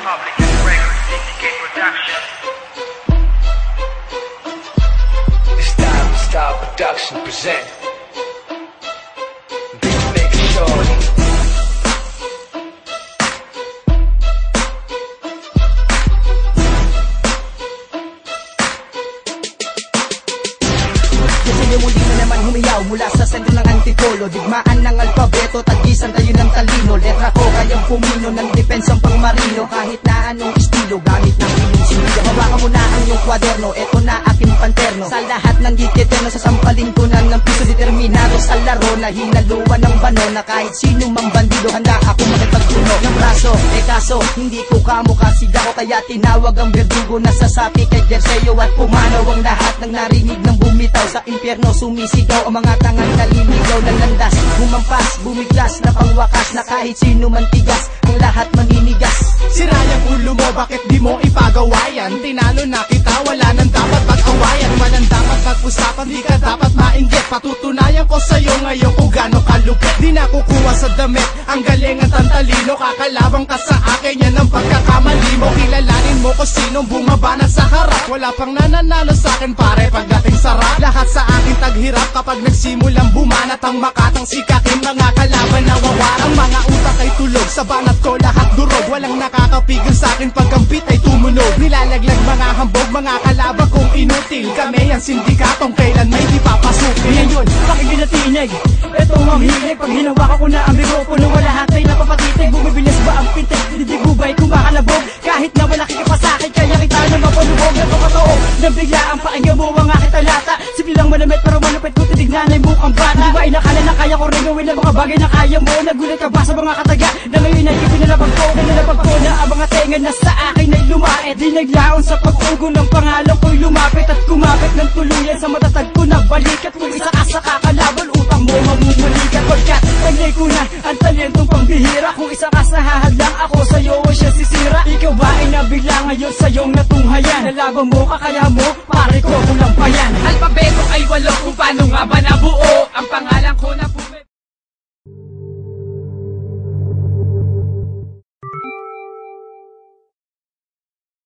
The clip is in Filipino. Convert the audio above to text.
Public Records Syndicate Production. Style Production present Beatmaker Shorty. Kasi muli na naman humiyaw mula sa sentro ng antipolo. Digmaan ng alpabeto, tagisan tayo ng talino. Letra ko kayang pumino ng depensang pangmarino. Kahit na anong estilo, gamit ng ininsilyo. Hawakan mo na ang iyong kwaderno, eto na aking panterno. Sa lahat ng gikiterno, sasampalin ko na ng piso. Determinado sa laro na hinaluan ng bano. Na kahit sino mang bandido, handa ako makipagtuno ng braso. Kaso, hindi ko kamukha siga ko, kaya tinawag ang berdugo na sasapi kay Jerseo at pumanaw ang lahat ng narinig ng bumitaw. Sa impyerno sumisigaw ang mga tangang naliligaw ng landas. Bumampas, bumiglas na pangwakas, na kahit sino man tigas, ang lahat maninigas. Sira yung ulo mo, bakit di mo ipagawayan? Tinalo na kita, wala nang dapat pag-awayan. Walang dapat pag-usapan, di ka dapat mainggit. Patutunayan ko sa'yo ngayon kung gano'ng kalupit. Di na kukuha sa damit, ang galing at ang talino. Kakalabang ka sa akin, yan ang pagkakamali mo. Kilalanin mo kung sinong bumabanat sa harap. Wala pang nananalo sa'kin pare pagdating sarap. Lahat sa akin taghirap kapag nagsimulang bumanat. Ang makatang sikatin, mga kalaban na wawarang. Mga utak ay tulog, sa banat ko lahat durog. Walang nakakapigil sa'kin pag ang beat ay tumunog. Nilalaglag mga hambog, mga kalaban kong inutil. Kami ang sindikatong kailan may di papasukin. Ngayon, pakinggan na tinig, eto ang hilig. Pag hinawakan ko na ang mikropono, wala lahat ay napapatitig. Bumibilis ba ang pintig, didigubay kumakalabog. Kahit na wala ka sa akin, kaya kita na mapalubog. Ito katoo, nabigla ang pakinggan mo ang aking talata. Simple lang manamit pero malupit kung titignan ay mukhang bata. Di ba inakala na kaya ko rin gawin ang mga bagay na kaya mo? Nagulat ka ba sa mga kataga na ngayon ay ipinalabag ko? Nanalabag ko na ang mga tenga na sa akin ay lumait. Di naglaon sa pag-ugo ng pangalan ko'y lumapit at kumapit ng tuluyan sa matatag ko na balik. At kung isa ka sa kakalaban, utang mo mamumulikat. Pagkat taglay ko na ang talentong pambihira. Kung isa ka sa hahadlang, ako sa'yo o siya sisira. Ikaw ba ay nabigla ngayon sa iyong natunghayan? Nalaban mo, kakaya mo, pare ko, kulang pa yan. Alpabeto ay walo, kung paano nga ba na